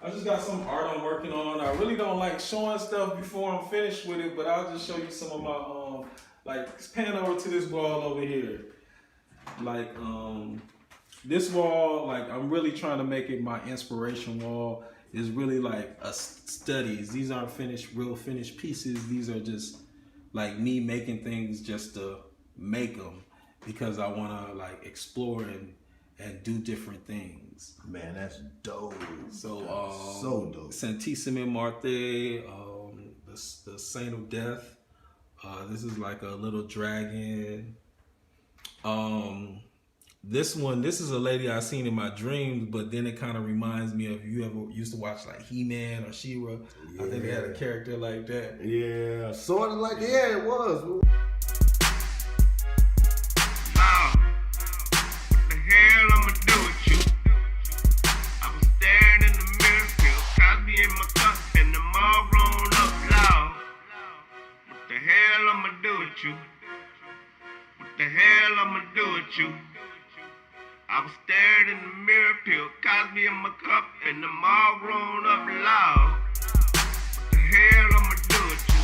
I just got some art I'm working on. I really don't like showing stuff before I'm finished with it, but I'll just show you some of my like pan over to this wall over here. Like this wall, like I'm really trying to make it my inspiration wall. Is really like a studies. These aren't real finished pieces. These are just like me making things just to make them because I want to like explore and do different things. Man, that's dope. So so dope. Santissime Marte, the Saint of Death. This is like a little dragon. This is a lady I seen in my dreams, but then it kind of reminds me of, you ever used to watch like He-Man or She-Ra? Yeah. I think they had a character like that. Yeah, sort of like, yeah, it was. I was staring in the mirror, pill Cosby in my cup, and them all grown up loud. What the hell I'ma do with you?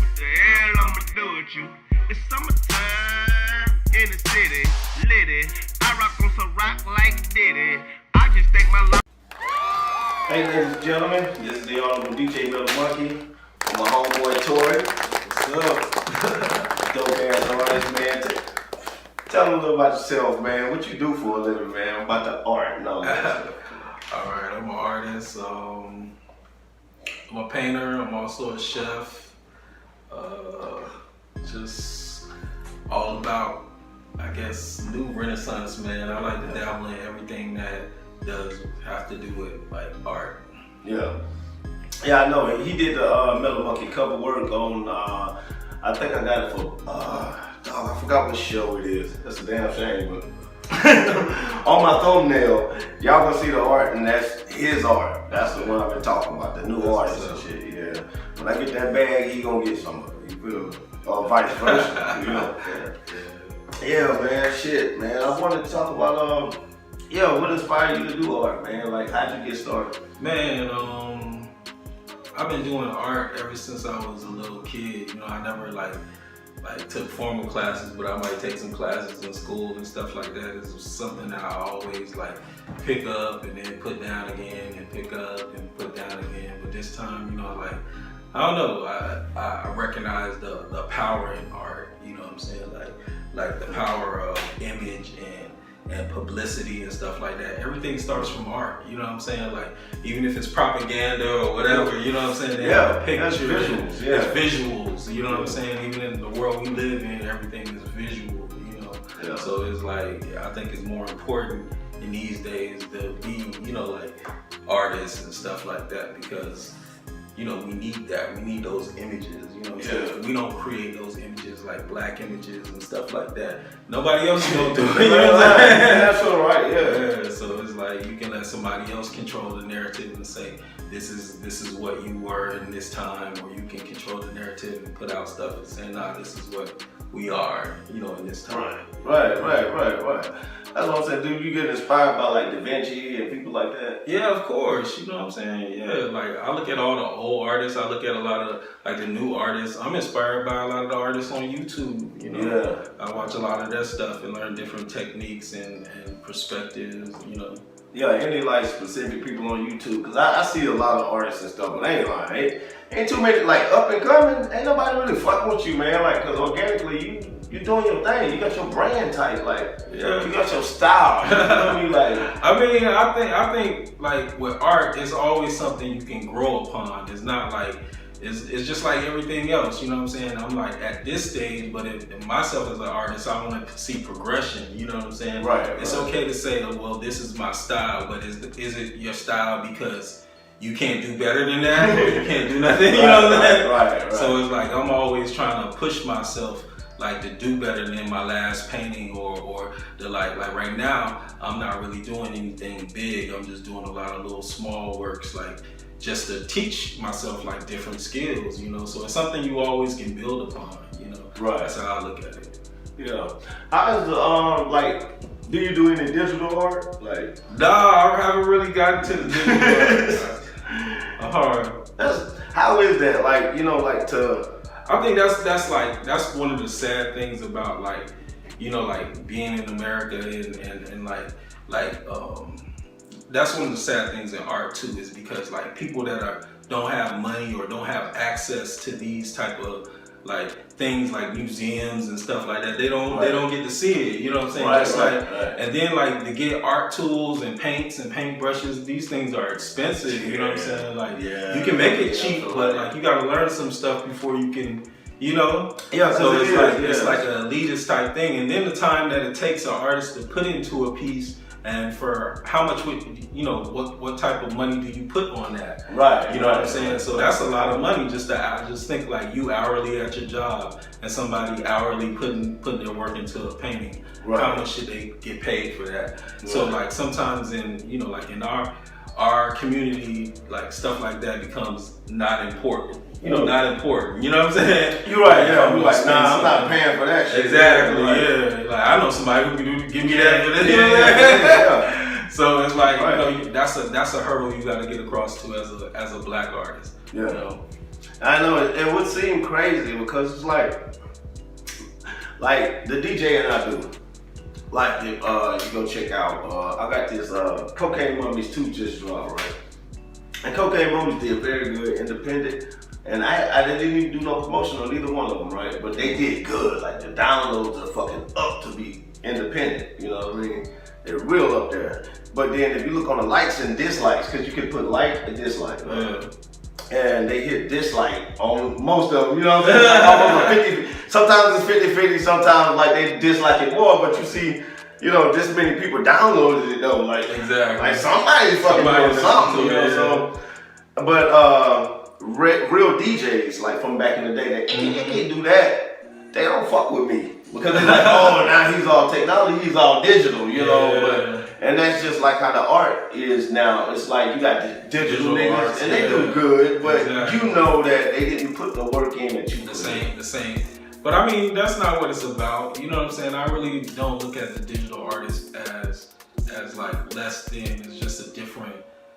What the hell I'ma do with you? It's summertime in the city, litty. I rock on some rock like Diddy. I just think my life. Hey, ladies and gentlemen, this is the Honorable DJ Little Monkey with my homeboy Tori. What's up? Dope ass artist, man. Tell them a little about yourself, man. What you do for a living, man? About the art and all that. Alright, I'm an artist. I'm a painter. I'm also a chef. Just all about, I guess, new renaissance, man. I like to dabble in everything that does have to do with like art. Yeah. Yeah, I know. He did the Mellow Monkey cover work on, I think I got it for, I forgot what show it is. That's a damn shame, but on my thumbnail, y'all gonna see the art, and that's his art. That's the one I've been talking about, the new artist and shit, yeah. When I get that bag, he gonna get some of it, you feel me? Or vice versa, you know? Yeah, man, shit, man. I wanted to talk about, what inspired you to do art, man? Like, how'd you get started? Man, I've been doing art ever since I was a little kid. You know, I never like took formal classes, but I might take some classes in school and stuff like that. It's something that I always like pick up and then put down again and pick up and put down again. But this time, you know, like, I don't know, I recognize the power in art, you know what I'm saying? Like the power of image and publicity and stuff like that. Everything starts from art, you know what I'm saying? Like, even if it's propaganda or whatever, you know what I'm saying? They have a picture, visuals, yeah. It's visuals, you know what I'm saying? Even in the world we live in, everything is visual, you know? Yeah. So it's like, I think it's more important in these days to be, you know, like artists and stuff like that, because you know, we need that. We need those images, you know what I'm saying? We don't create those images like black images and stuff like that. Nobody else gonna do it, you know what I'm saying? That's all right, yeah. So it's like you can let somebody else control the narrative and say, this is what you were in this time, or you can control the narrative and put out stuff and say, nah, this is what we are, you know, in this time. Right. That's what I'm saying, dude. You get inspired by like Da Vinci and people like that? Yeah, of course. You know what I'm saying? Yeah, like I look at all the old artists. I look at a lot of like the new artists. I'm inspired by a lot of the artists on YouTube. You know, yeah. I watch a lot of their stuff and learn different techniques and perspectives. You know. Yeah, any like specific people on YouTube, cause I see a lot of artists and stuff, but I ain't lying. Ain't too many like up and coming. Ain't nobody really fucking with you, man. Like, cause organically you doing your thing. You got your brand tight, like yeah. You got your style. You know what I mean? Like, I think like with art, it's always something you can grow upon. It's not like it's just like everything else. You know what I'm saying? I'm like at this stage, but in myself as an artist, I want to see progression. You know what I'm saying? Right. It's okay to say, oh, well, this is my style, but is it your style because you can't do better than that, or you can't do nothing? You know what I'm saying? Right. So it's like I'm always trying to push myself, like to do better than my last painting, or the like right now I'm not really doing anything big. I'm just doing a lot of little small works, like just to teach myself like different skills, you know. So it's something you always can build upon, you know. Right. That's how I look at it. Yeah. How is the like Do you do any digital art? Like, nah, I haven't really gotten to the digital art. How is that? Like, you know, like to. I think that's one of the sad things about like, you know, like being in America and that's one of the sad things in art too, is because like people that don't have money or don't have access to these type of like things like museums and stuff like that, they don't get to see it, you know what I'm saying? And then like to get art tools and paints and paintbrushes, these things are expensive, you know what I'm saying? Like you can make it cheap, but like you gotta learn some stuff before you can, you know? Yeah, so it's like an elitist type thing. And then the time that it takes an artist to put into a piece, and for how much, you know, what type of money do you put on that? Right. You know what I'm saying? So that's a lot of money just think like you hourly at your job and somebody hourly putting their work into a painting. Right. How much should they get paid for that? Right. So like sometimes in, you know, like in our community, like stuff like that becomes not important. You know, not important. You know what I'm saying? You're right. Yeah. I'm like, nah, I'm not paying for that shit. Exactly. Yeah. Like I know somebody who can give me that for this. Yeah. So it's like, you know, that's a hurdle you got to get across to as a black artist. Yeah. You know? I know it would seem crazy because it's like the DJ and I do. Like you go check out. I got this Cocaine Mummies 2 just dropped, right? And Cocaine Mummies did very good, independent. And I didn't even do no promotion on either one of them, right? But they did good. Like the downloads are fucking up to be independent. You know what I mean? They're real up there. But then if you look on the likes and dislikes, because you can put like and dislike, right? And they hit dislike on most of them. You know what I'm saying? Like almost 50. Sometimes it's 50-50. Sometimes like they dislike it more. But you see, you know, this many people downloaded it though. Like exactly. Like somebody's fucking doing something. You know, so. But real DJs, like from back in the day, that can't do that. They don't fuck with me because they're like, oh, now he's all technology, he's all digital, you know. And that's just like how the art is now. It's like you got the digital niggas, arts, and they do good, but you know that they didn't put the work in that you put the same. But I mean, that's not what it's about. You know what I'm saying? I really don't look at the digital artist as like less than. It's just a different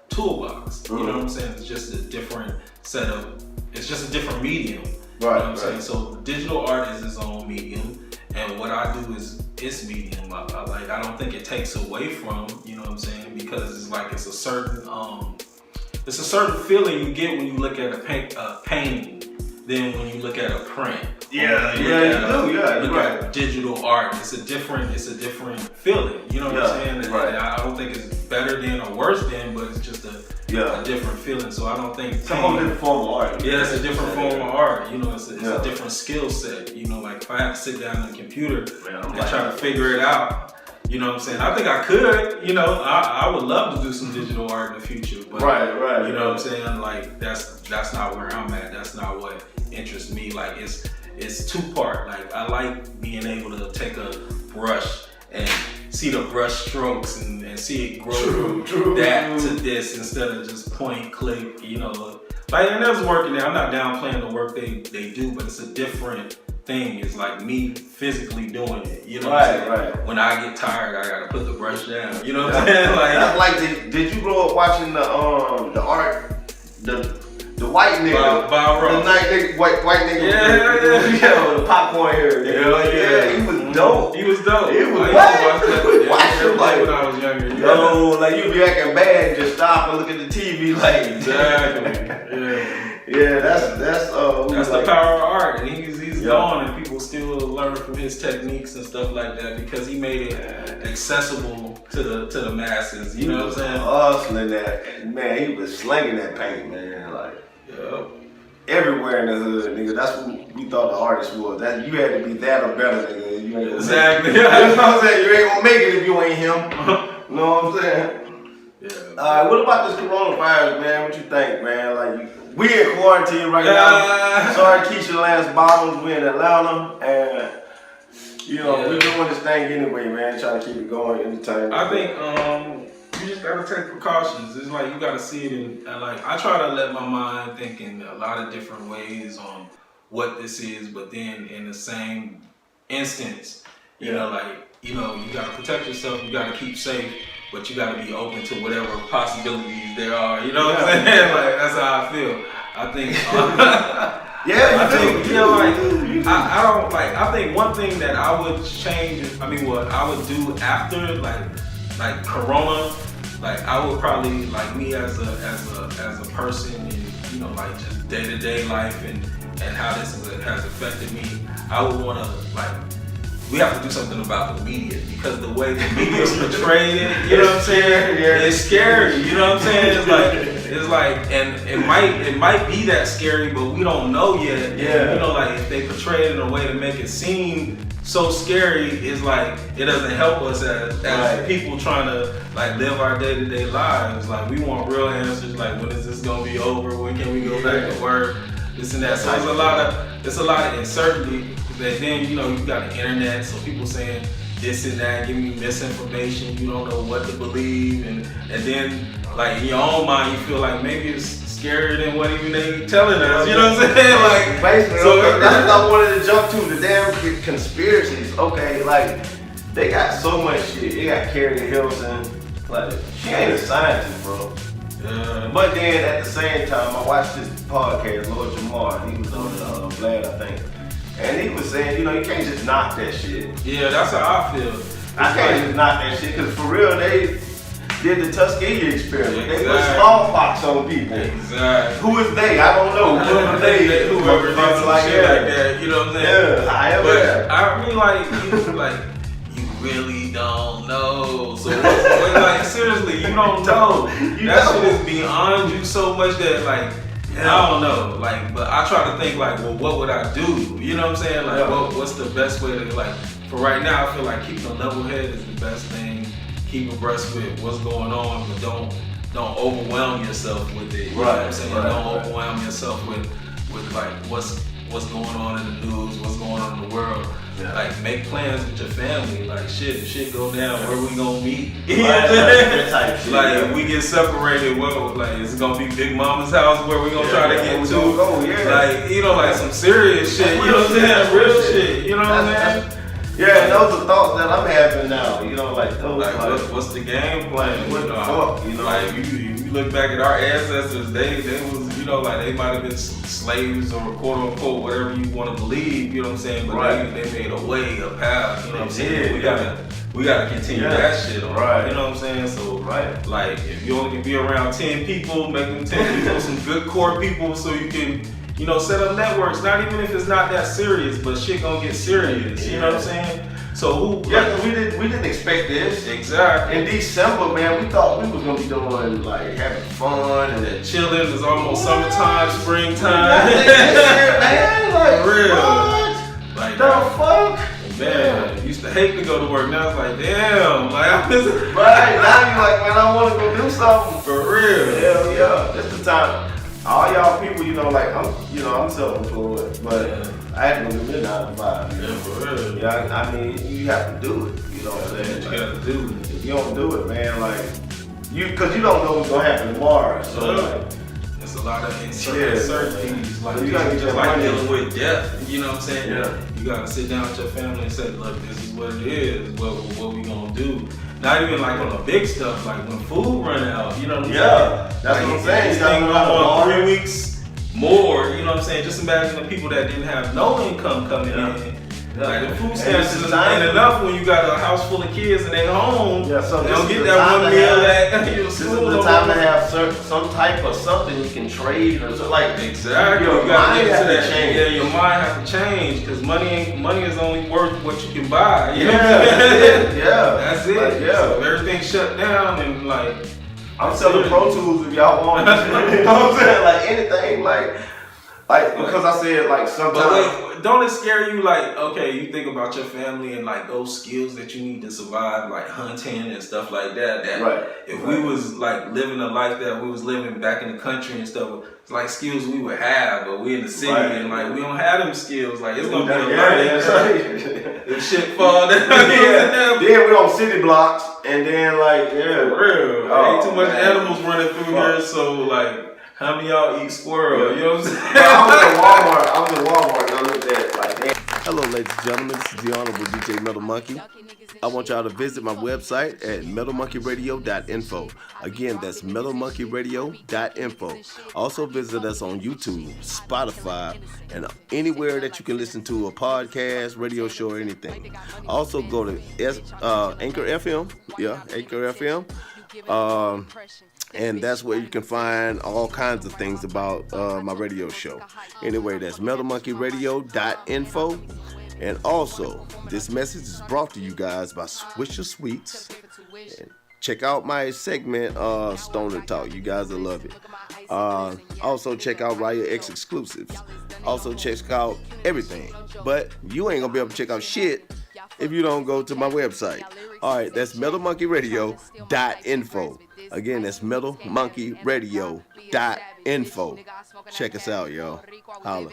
toolbox. You know what I'm saying? It's just a different it's just a different medium. Right. You know what I'm saying? So digital art is its own medium, and what I do is its medium. I don't think it takes away from, you know what I'm saying? Because it's like it's a certain feeling you get when you look at a painting than when you look at a print. Look at digital art. It's a different feeling. You know what I'm saying? Right. I don't think it's better than or worse than, but it's just a different feeling. So I don't think it's a whole different form of art. Yeah, it's a different form of art. You know, it's a different skill set. You know, like if I have to sit down on the computer and try to figure it out. You know what I'm saying? I think I could, you know, I would love to do some digital art in the future. But right. You know what I'm saying? Like that's not where I'm at. That's not what interests me. Like it's two-part. Like I like being able to take a brush and see the brush strokes and see it grow from that to this instead of just point, click, you know. Like, and that's working there. I'm not downplaying the work they do, but it's a different thing. It's like me physically doing it. You know what I'm saying? Right. When I get tired, I gotta put the brush down. You know what I'm saying? Like, did you grow up watching the art, the white nigga, the night nigga, white nigga, the popcorn hair, nigga. He was dope. He was dope. It was watch him like when I was younger. Like you be acting bad, just stop and look at the TV, like exactly. Yeah, that's the power of art, and he's gone, and people still learn from his techniques and stuff like that because he made it accessible to the masses. You know what I'm saying? Hustling that, man. He was slinging that paint, man. Like everywhere in the hood, nigga. That's what we thought the artist was. That you had to be that or better, nigga. You ain't exactly. You know what I'm saying? You ain't gonna make it if you ain't him. You know what I'm saying? Yeah. All right. What about this coronavirus, man? What you think, man? Like we in quarantine right now. Sorry, Keisha Lance Bottoms. We in Atlanta, and you know we doing this thing anyway, man. Trying to keep it going, entertaining. I think you just gotta take precautions. It's like you gotta see it in. Like I try to let my mind think in a lot of different ways on what this is, but then in the same instance, you know, like you know, you gotta protect yourself, you gotta keep safe, but you gotta be open to whatever possibilities there are. You know what I'm saying? Like that's how I feel. I think. I don't like. I think one thing that I would change. I mean, what I would do after like Corona. Like I would probably like me as a person and you know like just day-to-day life and how this has affected me. I would want to like we have to do something about the media because the way the media portrayed it, you know what I'm saying? It's scary. You know what I'm saying? It's like and it might be that scary, but we don't know yet. Yeah. You know, like if they portray it in a way to make it seem so scary, it's like it doesn't help us as people trying to like live our day-to-day lives. Like we want real answers. Like when is this gonna be over? When can we go back to work? This and that. So it's a lot of uncertainty. That then you know you got the internet, so people saying this and that, giving you misinformation. You don't know what to believe, and then like in your own mind you feel like maybe it's scarier than what even they telling us. You know what I'm saying? Like basically, so that's what I wanted to jump to, the damn conspiracies. Okay, like they got so much shit. They got Carrie Hilton, like she ain't a scientist, bro. Yeah. But then at the same time, I watched this podcast, Lord Jamar. He was on Vlad, I think, and he was saying, you know, you can't just knock that shit. Yeah, that's how I feel. I can't just knock that shit because for real, they did the Tuskegee experiment. Exactly. They put smallpox on people. Exactly. Who is they? I don't know. Whoever Whoever did some like shit that. like that, you know what I'm saying? Yeah, but I mean, like you really don't know. So like seriously, you don't know. That shit is beyond you so much that like I don't know. Like, but I try to think like, well, what would I do? You know what I'm saying? Like, what's the best way to like? For right now, I feel like keeping a level head is the best thing. Keep abreast with what's going on, but don't overwhelm yourself with it. You know what I'm saying? Don't overwhelm yourself with like what's going on in the news, what's going on in the world. Yeah. Like make plans with your family. Like shit, if shit go down, where we gonna meet? You know what I'm saying? Like if we get separated, well, like is it gonna be Big Mama's house where we gonna try to get to? Like you know, like some serious shit. You know what I'm saying? Real shit. You know what I'm saying? Yeah, those are thoughts that I'm having now. You know, like those. Like what's the game plan? What the fuck? You know, like you look back at our ancestors, they was you know like they might have been slaves or quote unquote whatever you want to believe. You know what I'm saying? But they made a way, a path. You know what I'm saying? We gotta continue that shit on. Right. You know what I'm saying? So like if you only can be around 10 people, make them 10 people some good core people so you can. You know, set up networks, not even if it's not that serious, but shit gonna get serious. You know what I'm saying? So who? Yeah, we didn't expect this. Exactly. In December, man, we thought we was gonna be doing like having fun and chilling. It's almost summertime, springtime. Man, like for real. What? Like the fuck? Man, used to hate to go to work. Now it's like, damn, like I was. Right now you like, man, I want to go do something for real. Hell yeah, this the time. All y'all people, you know, like I'm self-employed, but I had to go do midnight to 5. Yeah, for real. Yeah, I mean, you have to do it. You know what I'm saying? You gotta do it. If you don't do it, man, like because you don't know what's gonna happen tomorrow. So like, it's a lot of uncertainties. Like you gotta just like dealing with death. You know what I'm saying? Yeah. You gotta sit down with your family and say, look, this is what it is. What we gonna do? Not even like on the big stuff, like when food run out, you know what I'm saying? That's like, what I'm saying. This thing going on 3 weeks more, you know what I'm saying? Just imagine the people that didn't have no income coming in. Like the food stamps ain't enough when you got a house full of kids and they home. Yeah, so they don't get that one meal at your school. This is the time to have some type of something you can trade or so. Like exactly, your mind has to change. Yeah, your mind has to change because money is only worth what you can buy. You know that's it. Like, so everything shut down and like I'm selling Pro Tools if y'all want. You know what I'm saying? Like anything, like because I said like sometimes. But wait, don't it scare you? Like okay, you think about your family and like those skills that you need to survive, like hunting and stuff like that. If we was like living a life that we was living back in the country and stuff, it's like skills we would have, but we in the city and like we don't have them skills. Like it's gonna be a learning. If shit fall down, then we on city blocks and then like for real. Ain't too much animals running through here, so like. How many of y'all eat squirrel? You know what I'm saying? I was in Walmart and I looked at like, damn. Hello, ladies and gentlemen. This is the Honorable DJ Metal Monkey. I want y'all to visit my website at metalmonkeyradio.info. Again, that's metalmonkeyradio.info. Also visit us on YouTube, Spotify, and anywhere that you can listen to a podcast, radio show, or anything. Also go to Anchor FM. Yeah, Anchor FM. And that's where you can find all kinds of things about my radio show. Anyway, that's metalmonkeyradio.info. And also, this message is brought to you guys by Swisher Sweets. And check out my segment, Stoner Talk. You guys will love it. Also, check out Riot X exclusives. Also, check out everything. But you ain't gonna be able to check out shit if you don't go to my website. All right, that's metalmonkeyradio.info. Again, that's metalmonkeyradio.info. Check us out, y'all. Holla.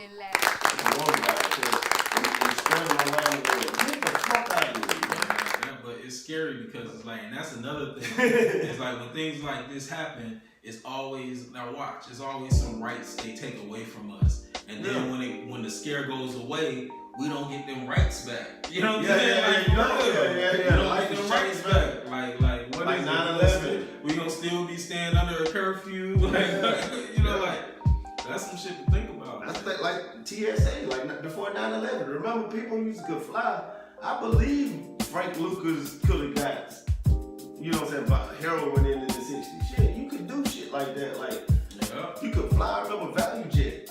But it's scary because it's like, and that's another thing. It's like when things like this happen, it's always, now watch, it's always some rights they take away from us. And then when the scare goes away, we don't get them rights back. You know what I'm saying? We don't get them rights back. Like what like is 9/11? We gonna still be staying under a curfew? That's some shit to think about. That's like TSA, like before 9/11. Remember, people used to fly. I believe Frank Lucas could have got, you know what I'm saying, heroin in the 60s. Shit, you could do shit like that. Like, you could fly. I remember Value Jet.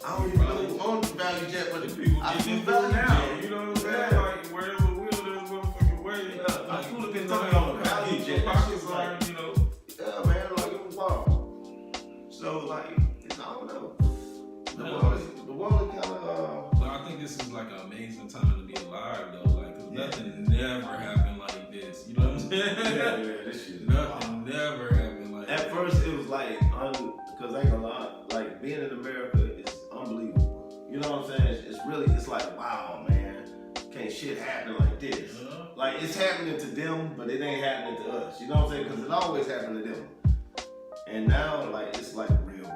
I don't even know who owns the Value Jet, but the people I flew feel Value now. Jet. You know what I'm saying? Like, wherever the wheel is, motherfucking way. I flew the Kentucky on the Value Jet. Pockets are, you know. Yeah, man, like it was wild. So, like, I don't know. The world is kind of. But I think this is like an amazing time to be alive, though. Like, cause nothing never happened like this. You know what I'm saying? Yeah, this shit. Nothing never happened like At first, it was like, because I ain't gonna lie, like being in America is unbelievable. You know what I'm saying? It's like, wow, man, can't shit happen like this? Like, it's happening to them, but it ain't happening to us. You know what I'm saying? Because it always happened to them. And now, like, it's like real.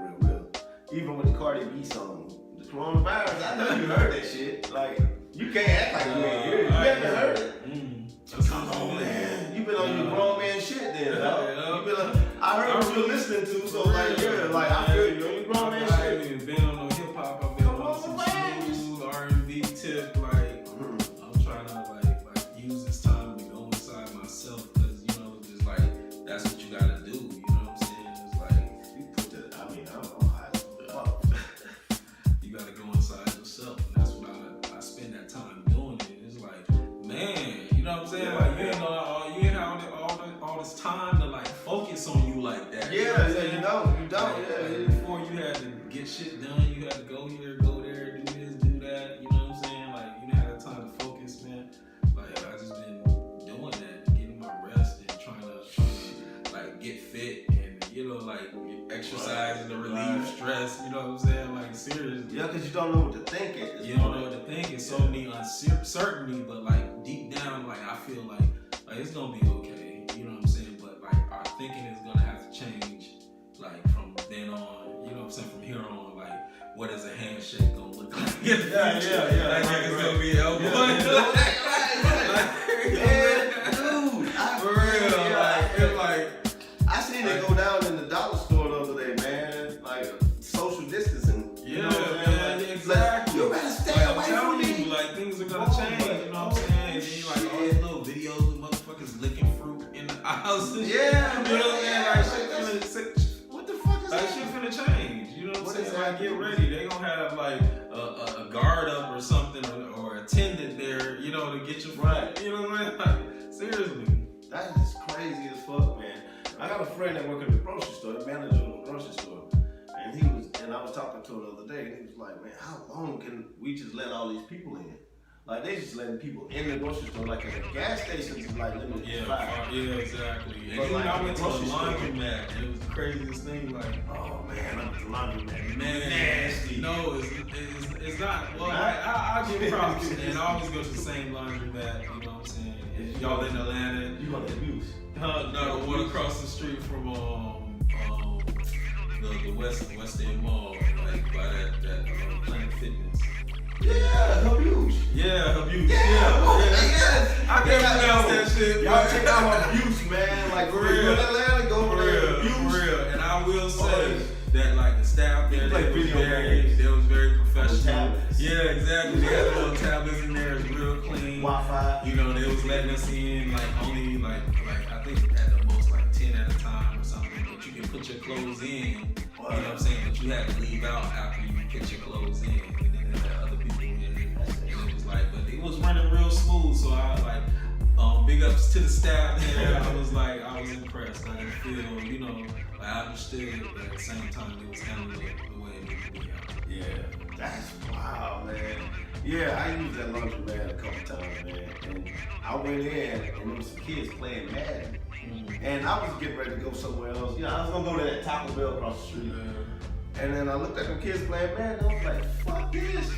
Even with the Cardi B song, the coronavirus, I know you heard that shit. Like, you can't act like you ain't heard it. You haven't heard it. Come on, man. You been on your grown man shit then, dog. You been I heard what you're listening to, so like, yeah, like, I feel you on your grown man shit. I ain't even been on no hip hop. I've been on some smooth R&B tip. Like, I'm trying to like use this time to go inside myself, because you know, just like that's what you gotta do. You know what I'm saying? It's like You put that. I mean, I don't know how. You gotta go inside yourself, and that's what I spend that time doing. It's like, man, you know what I'm saying? Yeah, like you ain't have all this time to like focus on you like that. Yeah, you don't. Like, before you had to get shit done, you had to go here, go there, do this, do that. You know what I'm saying? Like you didn't have that time to focus, man. Like I just been doing that, getting my rest and trying to like get fit and like exercising to relieve stress. You know what I'm saying? Like seriously. Yeah, because you don't know what to think at this You don't know what to think. It's so many uncertainty, but like deep down, like I feel like it's gonna be okay. You know what I'm saying? But like our thinking is gonna have to change, like from then on. You know what I'm saying? From here on, like what is a handshake gonna look like? Yeah. That nigga's gonna be elbow. Dude, For real, like I seen it go down in the dollar store the other day, man. Like social distancing. You know what I'm saying? man, exactly. You better stay away from me. Like things are gonna change. You know what I'm saying? And then you like all these little videos of motherfuckers licking fruit in the aisles. And shit. Yeah, you know what I'm saying? Like shit What the fuck is like that? shit finna change. You know what I'm saying? Like get ready. They gonna have like a guard up or something or attendant there. You know to get your Right. You know what I'm saying? Like, seriously. That is crazy as fuck, man. I got a friend that worked at the grocery store, the manager of the grocery store, and I was talking to him the other day, and he was like, man, how long can we just let all these people in? Like, they just letting people in the grocery store, like at the gas stations is like limited to 5. Yeah, exactly. And But then like I went to a grocery store- laundromat, and it was the craziest thing, like, Oh man, I'm at the laundromat. man, Nasty. no, it's not. Well, I give props, and I always go to the same laundromat. You know what I'm saying? If y'all in Atlanta, You want to abuse? no, the one across the street from the West End Mall, like by that Planet Fitness. Yeah, abuse. Yeah, abuse. Yeah, Yeah. I can't pronounce that shit. Y'all check out abuse, man. Like for real. In Atlanta, go over there. Abuse. For real. And I will say that like the staff there, Like they was very professional. Tablets. Yeah, exactly. They had little tablets in there. It's real clean. Wi-Fi. You know, they was letting us in like only like I think at the most like 10 at a time or something. But you can put your clothes in. You know what I'm saying? But you had to leave out after you put your clothes in. And then there were other people in. And it was like, but it was running real smooth. So I like big ups to the staff there. I was impressed. I didn't feel, you know, like I understood, but at the same time it was handled the way it needed to be. Yeah, that's wow, man. Yeah, I used that laundromat a couple times, man. And I went in and there was some kids playing Madden. And I was getting ready to go somewhere else. You know, I was gonna go to that Taco Bell across the street. And then I looked at them kids playing Madden. I was like, fuck this.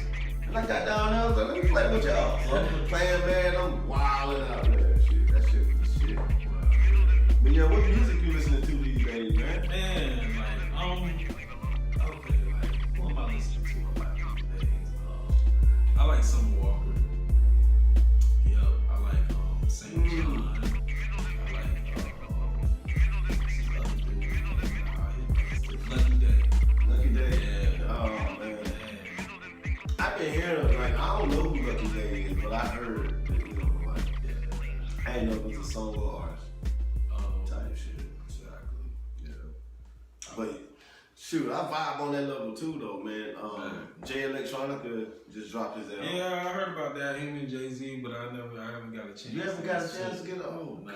And I got down there, I was like, let me play with y'all. So I'm playing Madden, I'm wilding out there. That shit was the shit. But yeah, what music you listening to these days, man? Man, like, okay, like, what am I listening to a lot these days? I like Summer Walker. Yup, I like St. John. I like Lucky Day. Lucky Day. Yeah. Oh man. I've been hearing like I don't know who Lucky Day is, but I heard that, you know, like I ain't know if it's a song or artist. Type shit. Exactly. Yeah. But shoot, I vibe on that level too though, man. Jay Electronica just dropped his album. Yeah, I heard about that, him and Jay-Z, but I haven't got a chance. You haven't got a chance to get it? Oh Nah.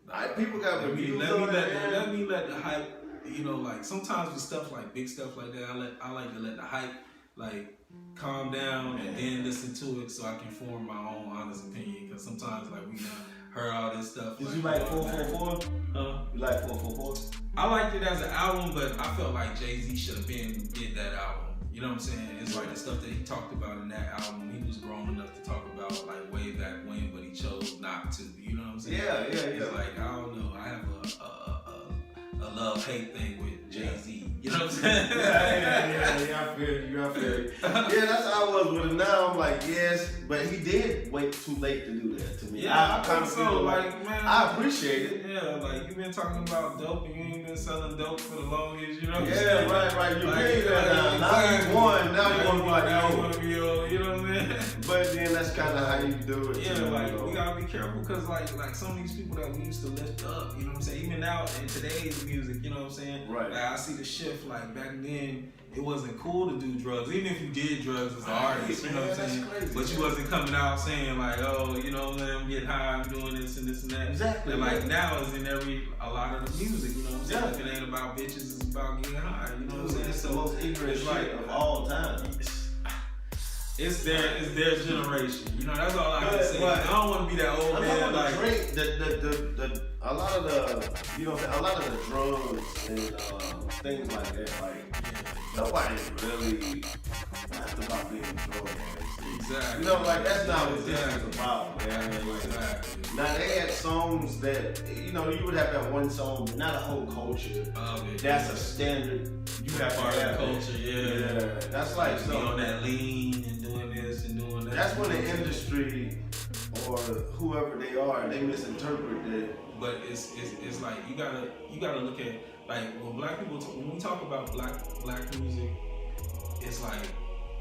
God. People got reviews on that. Let me let the hype, you know, like sometimes with stuff like big stuff like that, I like to let the hype like calm down and then listen to it so I can form my own honest opinion. Because sometimes like we not heard all this stuff. Did like, you like 444? You like 444? I liked it as an album, but I felt like Jay-Z should have did that album. You know what I'm saying? It's like the stuff that he talked about in that album. He was grown enough to talk about like way back when, but he chose not to. You know what I'm saying? Yeah. It's like I don't know. I have a love-hate thing with Jay-Z. You know what I'm saying? Yeah, I feel you. Yeah, that's how I was with him. Now I'm like, yes, but he did wait too late to do that to me. Yeah, I kind of feel like, man, I appreciate it. Yeah, like you've been talking about dope and you ain't been selling dope for the longest, you know what I'm Yeah, saying? right. You Like, made that now. Now you won. Now you want to be like, now you oh. want to be old, you know what I'm saying? But then that's kind of how you do it. Yeah, too, like you know? we gotta be careful because like some of these people that we used to lift up, you know what I'm saying? Even now in today's music, you know what I'm saying? Right. Like I see the shift. Like back then, it wasn't cool to do drugs. Even if you did drugs as an artist, you know what I'm saying? Crazy, but you wasn't coming out saying like, oh, you know, I'm getting high, I'm doing this and this and that. Exactly. And like now it's in a lot of the music, you know what I'm saying? Yeah. If it ain't about bitches, it's about getting high. You know what I'm saying? It's the most ignorant shit of all time. It's their generation. You know, that's all I can say. Right. I don't want to be that old man. Like, a lot of the, you know, a lot of the drugs and things like that, like nobody really that's about being drug addicts. exactly. You know, like that's not what this is about, man. Like, Exactly. now they had songs that, you know, you would have that one song, but not a whole culture. That's a standard. You have Part to of have the it. culture, yeah. That's like Be on that lean and doing this and doing that. That's when the industry or whoever they are, they misinterpret it. But it's like you gotta look at like when black people when we talk about black music, it's like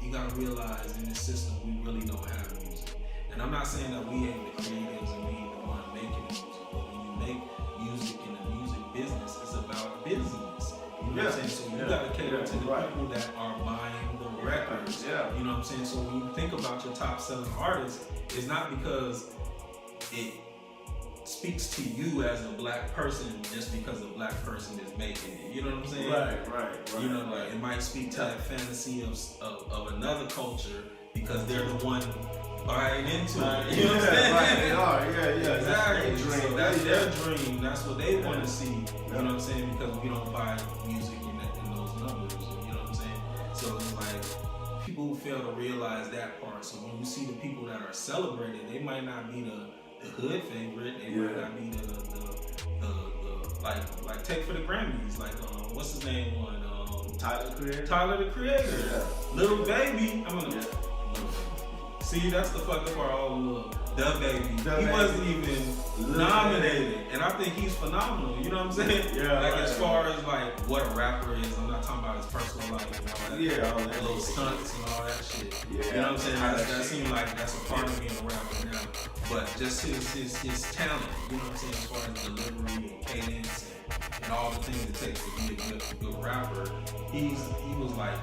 you gotta realize in this system we really don't have music. And I'm not saying that we ain't the creatives and we ain't the one making the music, but when you make music in the music business, it's about business. You know what I'm saying? So you gotta cater to the people that are buying the records. Yeah. You know what I'm saying? So when you think about your top selling artists, it's not because it speaks to you as a black person just because a black person is making it. You know what I'm saying? Right. You know, like it might speak to that fantasy of another culture because they're the one buying into it. You know what I'm saying? Right, they are, yeah. Exactly. That's their dream. So that's their dream. That's what they want to see. You know what I'm saying? Because we don't buy music in those numbers. You know what I'm saying? So it's like people who fail to realize that part. So when you see the people that are celebrated, they might not be the hood favorite. They might not be the like take for the Grammys. Like what's his name on Tyler the Creator. Tyler the Creator. Yeah. Little Baby. See, that's the fucking part. Oh, look, the baby. The he Baby. wasn't even nominated, and I think he's phenomenal. You know what I'm saying? Yeah, like right, as far as like what a rapper is, I'm not talking about his personal life and all that. Yeah, all that little shit. stunts and all that shit. Yeah, you know what I'm saying? all That that seems like that's a part of being a rapper now. But just his talent, you know what I'm saying, as far as delivery and cadence and all the things it takes to be a good rapper, he was like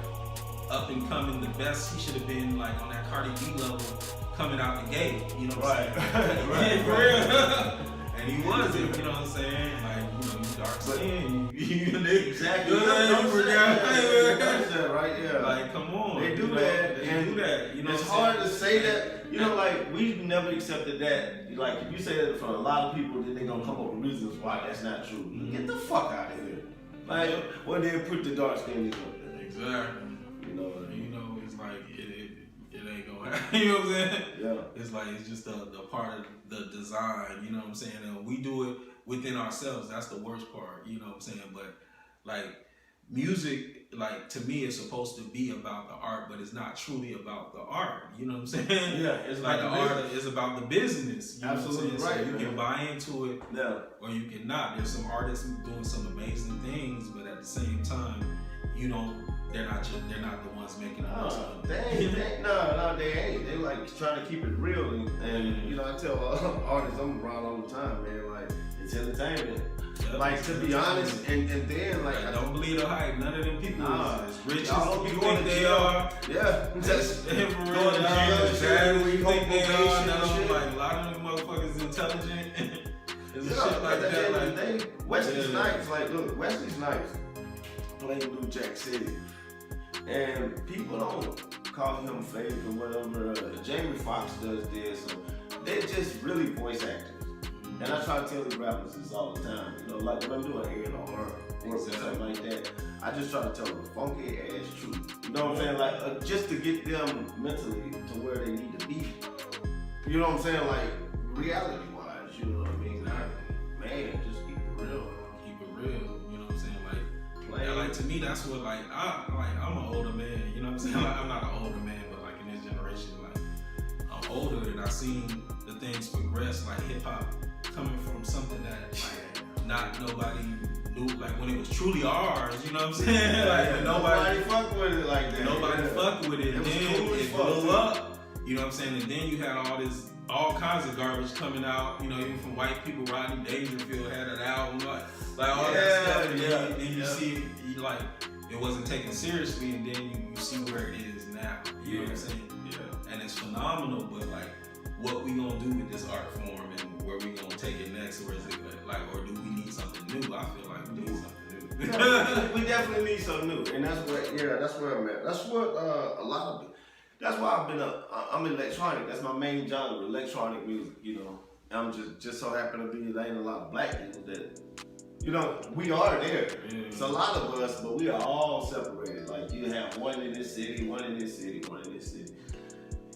up and coming, the best. He should have been like on that Cardi B level coming out the gate, you know what I'm saying? Right. For real. And he wasn't, you know what I'm saying? Like, you know, you dark skin, Exactly. You Right, yeah. like, come on. They do you know, that. They and do that. You know it's what I'm hard saying? to say that. You know, like, we've never accepted that. Like, if you say that from a lot of people, then they're going to come up with reasons why that's not true. Mm-hmm. Get the fuck out of here. Like, when they put the dark skin up there. Exactly. You know, it's like, it ain't gonna happen. You know what I'm saying? Yeah. It's like, it's just the part of the design, you know what I'm saying? And we do it within ourselves. That's the worst part, you know what I'm saying? But, like, music, like, to me, is supposed to be about the art, but it's not truly about the art. You know what I'm saying? Yeah, it's like about the the art is about the business. You Absolutely know what I'm saying? right, So you can buy into it, Yeah. or you cannot. There's some artists doing some amazing things, but at the same time, they're not the ones making the most money. They ain't. They like trying to keep it real, and you know, I tell artists I'm around all the time, man. Like, it's entertainment. Yeah, Like, to be honest, and then like, Like, don't believe the hype. None of them people is as rich y'all as don't be you going think to they jail. are. Yeah, Just for real, going to jail, as bad as you think they are. probation None and of them, shit. like, a lot of them motherfuckers is intelligent. There's yeah, shit like at the that. end Like, of the day, Wesley Yeah. Snipes. Like, look, Wesley Snipes playing New Jack City, and people don't call him fake or whatever. Jamie Foxx does this, so they're just really voice actors. And I try to tell these rappers this all the time. You know, like when I'm doing A&R or something like that, I just try to tell them funky ass truth. You know what I'm saying? Like, just to get them mentally to where they need to be. You know what I'm saying? Like, reality wise, you know what I mean? Like, man, just keep it real. keep it real. You know what I'm saying? Like, Play. yeah, like to me, that's what I'm an older man. You know what I'm saying? Like, I'm not an older man, but like in this generation, like I'm older and I've seen the things progress. Like hip hop coming from something that like not nobody knew. Like when it was truly ours. You know what I'm saying? Like when nobody fuck with it like that. Nobody yeah. fucked with it. It And was then cool as it fuck, blew too. up. You know what I'm saying? And then you had all kinds of garbage coming out. You know, even from white people. Rodney Dangerfield had an album, like all that stuff. And then you see, like it wasn't taken seriously, and then you see where it is now. You know what I'm saying? Yeah. And it's phenomenal. But like, what we gonna do with this art form, and where we gonna take it next, or is it like, or do we need something new? I feel like we need something new. Yeah, we definitely need something new, and that's where I'm at. That's what a lot of. That's why I'm electronic. That's my main genre, electronic music. You know, I'm just so happen to be there ain't a lot of black people that, you know, we are there. Yeah. It's a lot of us, but we are all separated. Like you have one in this city, one in this city, one in this city.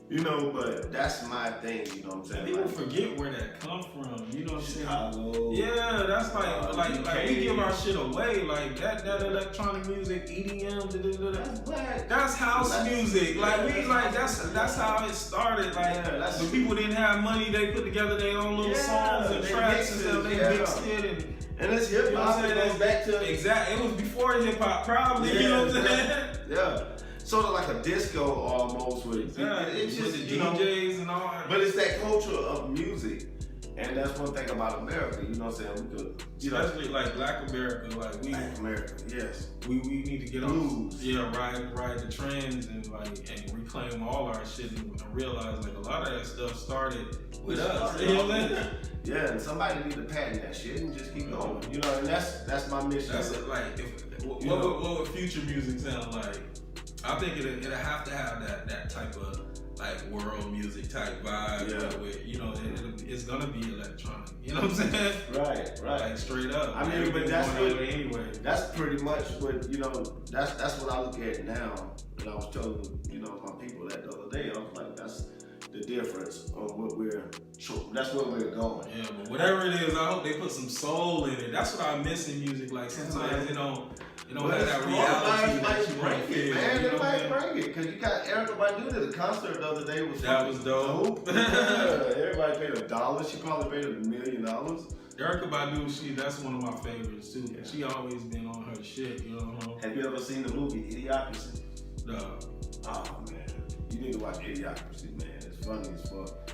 You know, but that's my thing. You know what I'm saying? People like, forget where that come from. You know what I'm saying? Chicago. Yeah, that's like we give our shit away. Like that electronic music, EDM, That's black. that's house That's- music. Like yeah, we like that's how it started. Like Yeah, that's- when people didn't have money, they put together their own little songs and they tracks mixed and stuff. it, They yeah. mixed it And it's hip you know what hop. I'm It saying? goes back to Exactly. It was before hip hop, probably. You know what I'm saying? Yeah. Sort of like a disco almost with it. Yeah, It's with just, the you know, DJs and all that. but it's that culture of music. And that's one thing about America, you know what I'm saying? We could, you know, Especially like Black America, like Black America, yes. we need to get Blues. on, yeah, ride the trends and reclaim all our shit and realize like a lot of that stuff started with us. You know what I'm saying? Yeah, and somebody need to patent that shit and just keep going. You know, and that's my mission. That's it. Like, what would future music sound like? I think it'll have to have that type of like world music type vibe. Yeah. Where, you know, it's gonna be electronic. You know what I'm saying? Right. Like straight up. I mean, but Everything's that's going that what- way anyway. That's pretty much what, you know, that's what I look at now. And I was telling, you know, my people that the other day, I was like, that's the difference on that's where we're going. Yeah, but whatever it is, I hope they put some soul in it. That's what I miss in music. Like sometimes it It don't have that reality that you want to feel. Man, You know it what I'm might saying? bring it. Because you got Erykah Badu did a concert the other day. That was dope. Yeah, everybody paid $1. She probably paid $1 million. Erykah Badu, that's one of my favorites too. Yeah. She always been on her shit, you know. Have you ever seen the movie Idiocracy? No. Oh man, you need to watch Idiocracy, man. It's funny as fuck.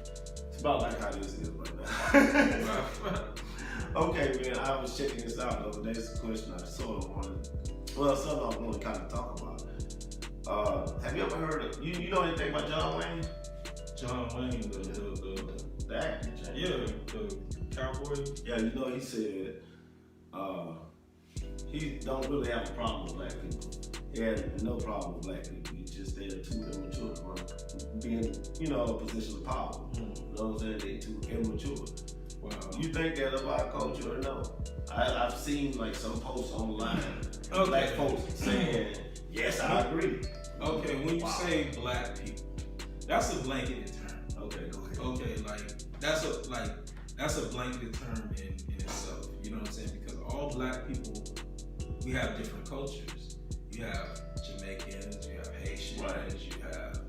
It's about like how this is right now. Okay, man. I was checking this out the other day. It's a question I sort of wanted. Well, something I want to kind of talk about. Have you ever heard of you know anything about John Wayne? John Wayne, The actor, yeah, the cowboy. Yeah, you know he said he don't really have a problem with black people. He had no problem with black people. He just they're too immature for being, you know, a position of power. You know what I'm saying? They too immature. Wow. You think that about our culture or no? I've seen like some posts online, black folks saying, yes, I agree. Okay, when you say black people, that's a blanketed term. Okay, go ahead. Okay, that's a blanketed term in itself. You know what I'm saying? Because all black people, we have different cultures. You have Jamaicans, you have Haitians, right. You have,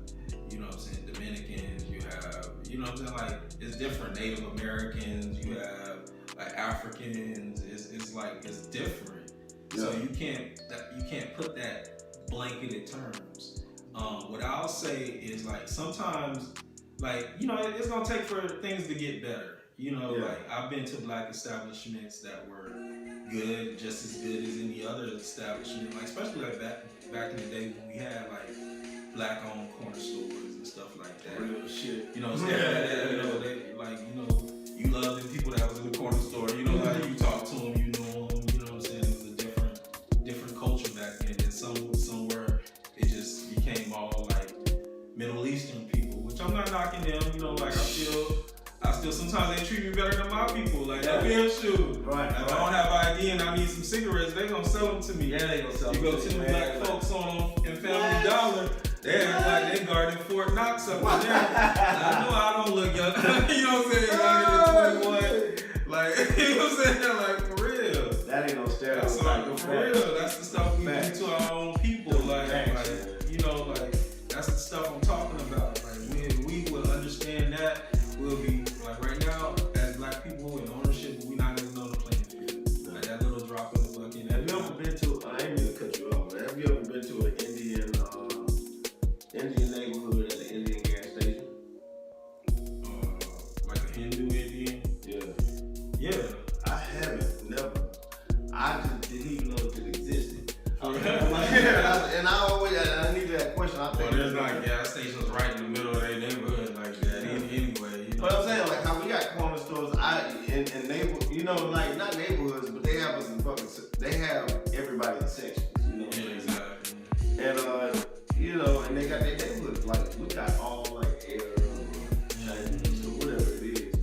you know what I'm saying, Dominicans, you have, you know what I'm saying, like it's different. Native Americans, you have like Africans. It's different. Yeah. So you can't put that blanketed terms. What I'll say is like sometimes, like, you know, it's gonna take for things to get better. You know, yeah. Like I've been to black establishments that were good, just as good as any other establishment. Like especially like back in the day when we had like black-owned corner stores and stuff like that. Real shit. You know what I'm saying? You know, they like, you know, you love the people that was in the corner store. You know, like you talk to them, you know them. You know what I'm saying? It was a different culture back then. And somewhere it just became all like Middle Eastern people, which I'm not knocking them. You know, like I still sometimes they treat me better than my people. Like that damn shoe. Right. If I don't have ID and I need some cigarettes, they gonna sell them to me. Yeah, they gonna sell them. You go to the black folks in Family Dollar. They act like they guarding Fort Knox up in there. I know I don't look young. You know what I'm saying? Younger than 21. Like, you know what I'm saying? Like, for real. That ain't no stereotype. That's like, for real. That's the stuff we do to our own people. Like, you know, like, that's the stuff I'm talking about. Like, when we will understand that, we'll be, like, right now, as black people in ownership, we're not even on the playing field. Like, that little drop in the bucket. Have you ever been to, I ain't mean to cut you off, but have you ever been to an Indian neighborhood at the Indian gas station? Like a Hindu Indian? Yeah. I haven't, never. I just didn't even know if it existed. And I need that question. I think there's not gas stations right in the middle of their neighborhood like that anyway. You know but I'm saying, like how we got corner stores, in neighborhoods, you know, like not neighborhoods, but they have us in they have everybody in sections, you know. Yeah, exactly. And you know, and they got their neighborhoods, like we got all like Chinese or whatever it is.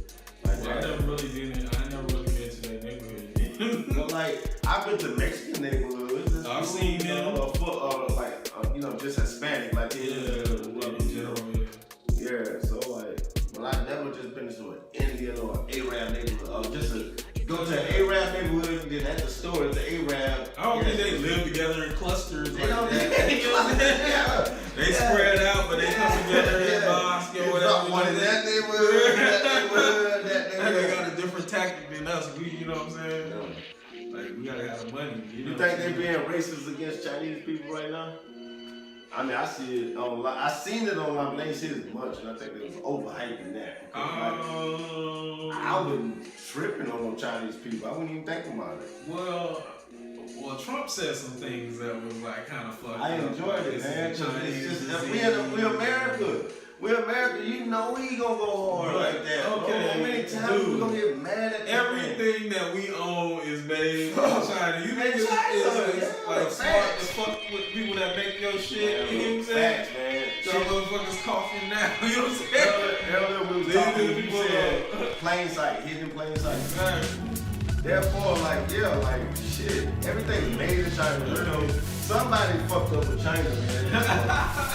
Like I never really been to that neighborhood. But like I've been to Mexican neighborhoods. I've seen them. You know, just Hispanic, like yeah. So like, but I've never just been to an Indian or Arab neighborhood. Just to go to an Arab neighborhood and then at the store at the Arab. I don't think they live together in clusters like that. Yeah. They spread out, but they come together in mosque or whatever. One in that neighborhood, that neighborhood. They got a different tactic than us. You know what I'm saying? Yeah. Like we gotta have the money. You think they being racist against Chinese people right now? I mean, I see it online. I seen it online, but they ain't seen it as much, and I think they was overhyping that. I wasn't tripping on them Chinese people. I wouldn't even think about it. Well, Trump said some things that was like kind of fucked up. I enjoyed it, man. It's just we America. We're America. You know we gonna go hard like that. Okay, how many times we gonna get mad at everything that we own is made from China. You think it's like smart to fuck with people that make your shit? You know what I'm saying? Facts, man. Y'all motherfuckers coughing now. You know what I'm saying? Earlier we was talking. You said plain sight, hidden plain sight. Therefore, like, yeah, like, shit, everything's made in China. You know, somebody fucked up with China, man.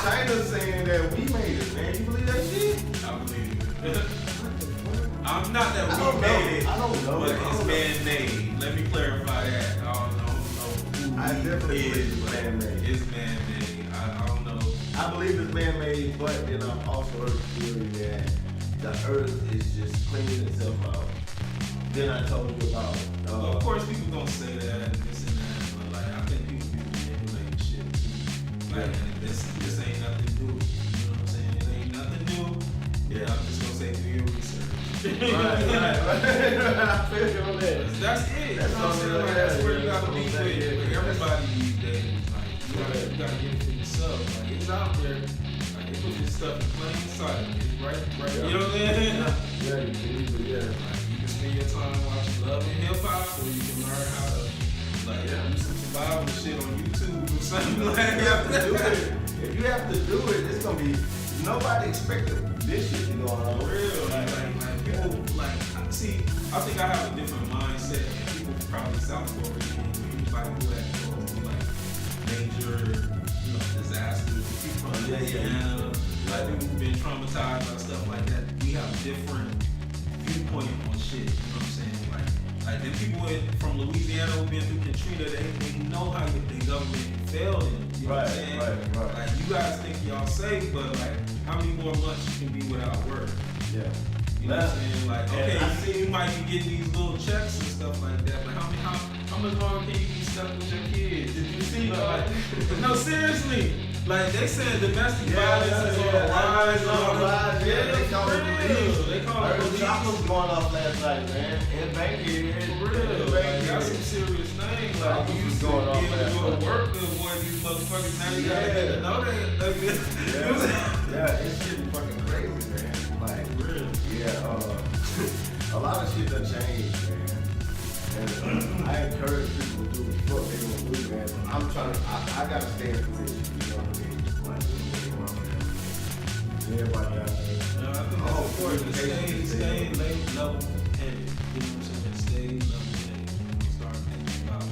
China's saying that we made it, man. You believe that shit? I believe it. I'm not that we made it. I don't know. But it's man-made. Let me clarify that. I don't know. I definitely believe it's man-made. It's man-made. I don't know. I believe it's man-made, but then I've also heard the theory that the earth is just cleaning itself out. Then I told you about. Well, of course, people gonna say that and this and that, but like I think people be manipulating shit too. Like this ain't nothing new. You know what I'm saying? It ain't nothing new. Yeah, I'm just gonna say do your research. right. I feel you on that. That's it. That's what I'm saying. Like, that's where you gotta be with everybody these days. Like you gotta get it for yourself. Like it's out there. Like they put this stuff in plain sight. It's right. Yeah. You know what I'm saying? Yeah, you can easily, yeah. Like, you can spend your time watching Love and Hip Hop, or you can learn how to do some survival shit on YouTube or something like that. You have to do it. If you have to do it, it's gonna be nobody expected this shit to go on. For real, like people like see. I think I have a different mindset than people probably South Korea, anybody who had gone through like major, disasters. People from Louisiana, like people who've been traumatized by stuff like that. We have a different viewpoint on shit. You know what I'm saying? Like the people from Louisiana who've been through Katrina, they know how the government failed them. You know what I'm saying? Right. Like you guys think y'all safe, but like how many more months you can be without work? Yeah. You know what I'm saying? Like, okay, I see you might be getting these little checks and stuff like that, but how much longer can you be stuck with your kids? Did you see? No, seriously. Like they said, domestic violence is on the rise. They call it police. They call it police. Chocolate's going off last night, man. In Bankhead. For real. Like, that's some serious things. Like, you used to be able to go to work to avoid these motherfuckers. Now you gotta get to know that. Yeah, it's getting fucking crazy, man. Like, real. Yeah, a lot of shit done changed, man. And I encourage people to do what they gonna do, man. I'm trying to, I gotta stay in position, you know what I mean? Like, everybody out there. I think that's important to stay level headed. You know what I'm saying? Stay level headed. Start thinking about,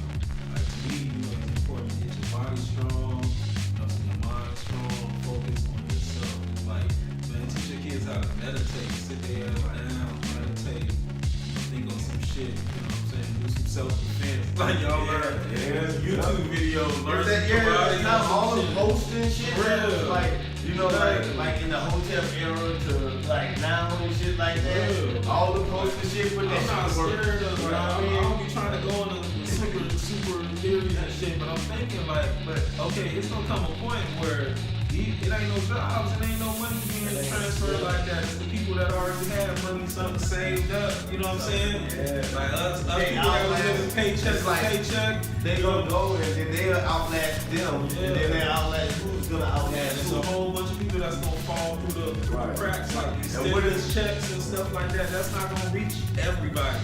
like to me, it's important to get your body strong, your mind strong, focus on yourself. It's like, man, teach your kids how to meditate, sit there down, meditate, think on some shit, you know what I'm saying? Do some self-defense. Like y'all learn YouTube videos, learn some karate. Not all the posting shit. Real. Like, you know, like in the hotel era to like now and shit like that. Real. All the posting shit, but I'm not scared of, like, I mean? don't be trying to go into super theories and shit, but I'm thinking like, okay, it's gonna come a point where it ain't no jobs, it ain't no money being transferred like that. It's the people that already have money, something saved up, you know what I'm saying? Yeah. Like us people that was living paycheck to paycheck. They gonna go and then they'll outlast them, and then they outlast who's gonna outlast There's who. a whole bunch of people that's gonna fall through the cracks, like these And what stimulus checks and stuff like that. That's not gonna reach everybody.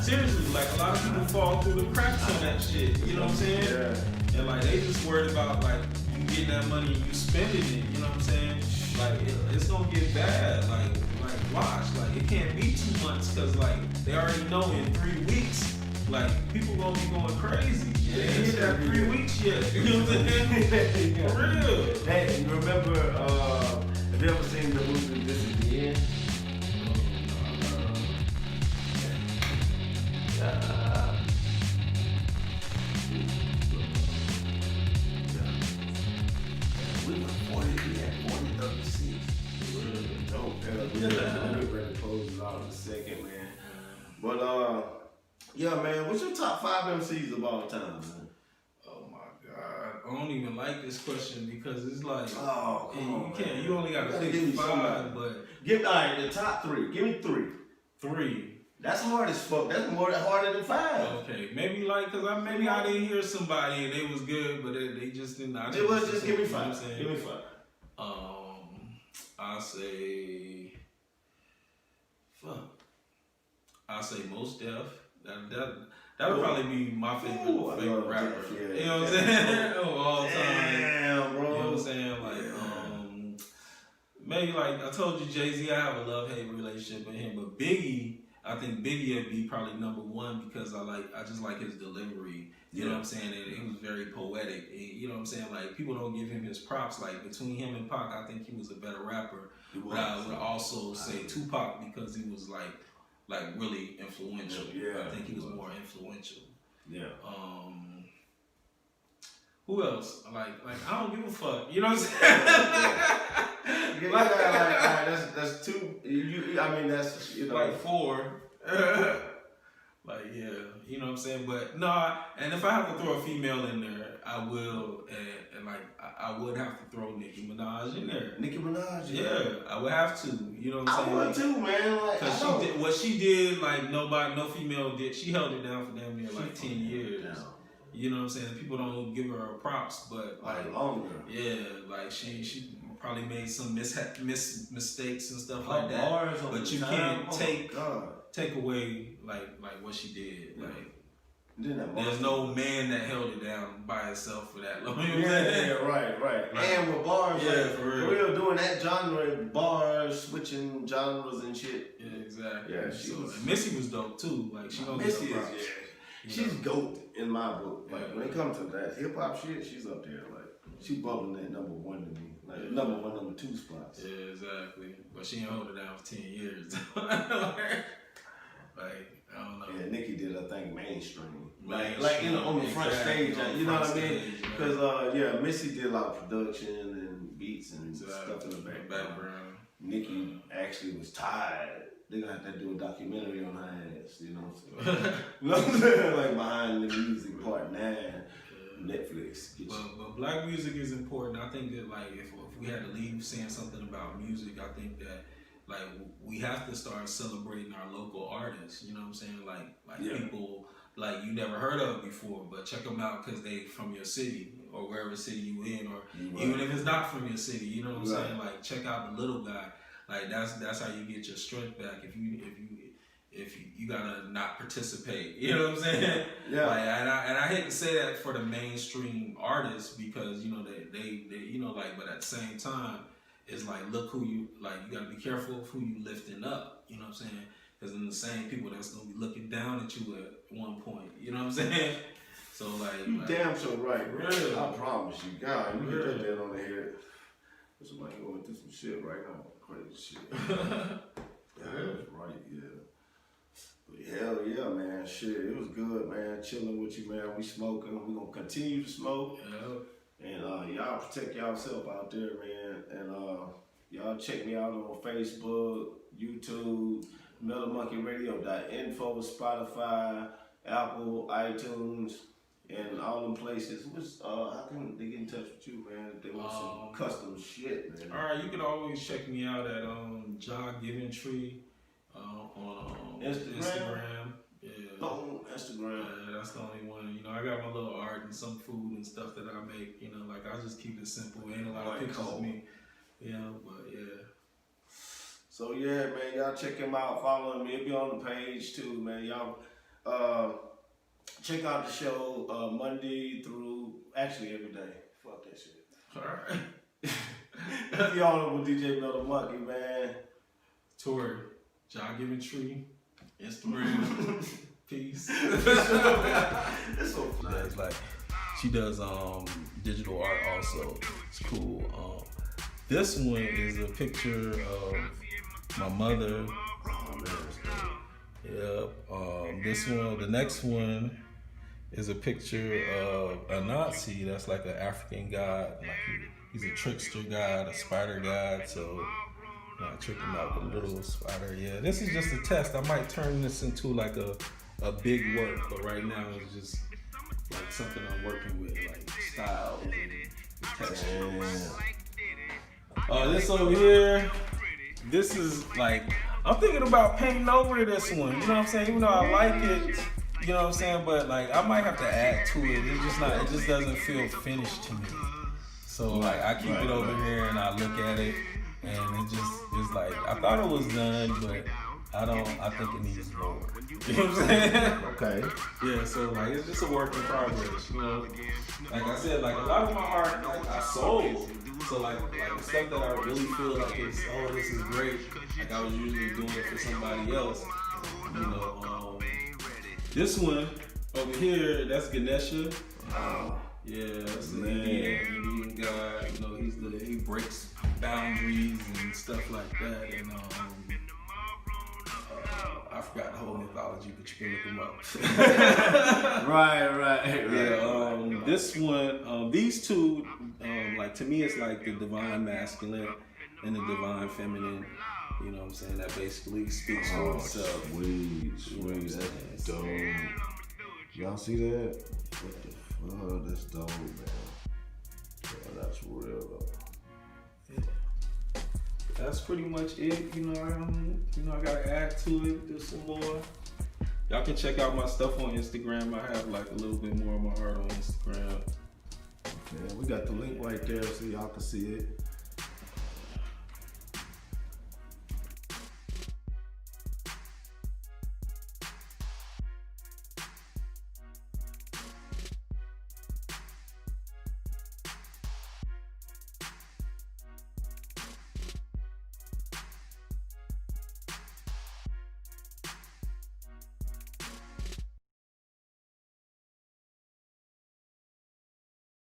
Seriously, like a lot of people fall through the cracks on that shit. You know what I'm saying? Yeah. And like they just worried about like you getting that money and you spending it. You know what I'm saying? Like it's gonna get bad. Like watch. Like it can't be 2 months because like they already know in 3 weeks. Like people gonna be going crazy. They ain't hit that 3 weeks yet. You know what I'm saying? For real. Hey, you remember? Have you ever seen the movie This Is the End? We had 40, 36. Dope. We're ready to close it out in a second, man. But yeah, man, what's your top 5 MCs of all time, man? Oh my God. I don't even like this question because it's like Oh, come on, you can't. man. You only got to give pick me 5, somebody. but Alright, the top 3. Give me 3. 3. That's hard as fuck. That's harder than 5. Okay, maybe like because I didn't hear somebody and they was good, but they just didn't. Just give me 5. You know what I'm saying? Give me 5. I say, fuck. I say Mos Def. That'll probably be my favorite rapper. Def, yeah. You know what I'm saying? Of all time. Damn, bro. You know what I'm saying? Like, maybe like I told you, Jay-Z, I have a love-hate relationship with him, but Biggie, I think Biggie would be probably number 1 because I just like his delivery. You know what I'm saying? And it was very poetic. You know what I'm saying? Like people don't give him his props. Like between him and Pac, I think he was a better rapper. But I would also say Tupac because he was like really influential. Yeah, I think he was more influential. Yeah. Who else? Like I don't give a fuck. You know what I'm saying? Alright, that's two. I mean, that's like 4. Like yeah, you know what I'm saying. But no, and if I have to throw a female in there, I will. And like I would have to throw Nicki Minaj in there. Nicki Minaj. Yeah, I would have to. You know what I'm saying? I would too, man. Like, cause she did what she did. Like no female did. She held it down for damn near like 10 years. You know what I'm saying? People don't give her props, but like longer. Yeah, like she probably made some mistakes and stuff like that. But you can't take away like what she did. Yeah. Like there's no man that held it down by itself for that long. Right. Like, and with bars, for real doing that genre, bars, switching genres and shit. Yeah, exactly. Yeah, and Missy was dope too. Like she don't Missy get no props. She's GOAT in my book. Like when it comes to that hip hop shit, she's up there. Like she bubbling that number 1 to me. Like number 1, number 2 spots. Yeah, exactly. But she ain't hold it down for 10 years. Like I don't know. Yeah, Nicki did her thing mainstream. Like on the front stage. You know what I mean? Because Missy did a lot of production and beats and stuff in the background. Nicki actually was tired. They're gonna have to do a documentary on her ass, you know what I'm saying? You know what I'm saying? Like behind the music part 9, Netflix. But black music is important. I think that like if we had to leave saying something about music, I think that like we have to start celebrating our local artists. You know what I'm saying? Like people like you never heard of before, but check them out because they from your city or wherever city you in, or even if it's not from your city. You know what I'm saying? Like check out the little guy. Like that's how you get your strength back. If you gotta not participate, you know what I'm saying? Yeah. Like, and I hate to say that for the mainstream artists because you know they you know like, but at the same time, it's like look who you like. You gotta be careful of who you lifting up. You know what I'm saying? Because then the same people that's gonna be looking down at you at one point. You know what I'm saying? So like, you damn so right. Real. I promise you, God, you get that on the head. Somebody going through some shit right now. Crazy shit. Yeah, that's right, yeah. But hell yeah, man. Shit, it was good, man. Chilling with you, man. We smoking. We gonna continue to smoke. Yeah. And y'all protect yourself out there, man. And y'all check me out on Facebook, YouTube, MetalMonkeyRadio.info, Spotify, Apple, iTunes. And all them places. How can they get in touch with you, man? If they want some custom shit, man. All right, you can always check me out at JAH GIVINGTREE on Instagram. Yeah. Oh, Instagram. Yeah, that's the only one. You know, I got my little art and some food and stuff that I make. You know, like I just keep it simple. Ain't a lot of pictures of me. You know, but yeah. So yeah, man, y'all check him out. Follow him. He'll be on the page too, man. Y'all. Check out the show Monday through, actually every day. Fuck that shit. Alright. Y'all with DJ Metal Monkey, man. Tori, JAH GIVINGTREE, Instagram, peace. It's so fun. Like, she does digital art also. It's cool. This one is a picture of my mother. Yep. This one, the next one is a picture of a Nazi that's like an African god. Like he's a trickster god, a spider god. So I tricked him out with a little spider. Yeah, this is just a test. I might turn this into like a big work, but right now it's just like something I'm working with, like styles and textures. This over here, this is like, I'm thinking about painting over this one, you know what I'm saying? Even though I like it, you know what I'm saying? But like, I might have to add to it. It just doesn't feel finished to me. So like, I keep it over here and I look at it, and it's like, I thought it was done, but I think it needs more. You know what I'm saying? Okay. Yeah, so like, it's just a work in progress, you know? Like I said, like a lot of my art, like I sold. So like the stuff that I really feel like is, this is great. Like I was usually doing it for somebody else. You know, this one over here, that's Ganesha. Yeah, that's the Indian guy. You know, he breaks boundaries and stuff like that. And I forgot the whole mythology, but you can look them up. Right. Yeah, this one, these two, like to me, it's like the divine masculine and the divine feminine. You know what I'm saying? That basically speaks for itself. Sweet, You know what I'm that's saying? dope. Y'all see that? What the fuck? That's dope, man. Yeah, that's real. That's pretty much it. You know, I gotta add to it. Do some more. Y'all can check out my stuff on Instagram. I have like a little bit more of my art on Instagram. Yeah, we got the link right there so y'all can see it.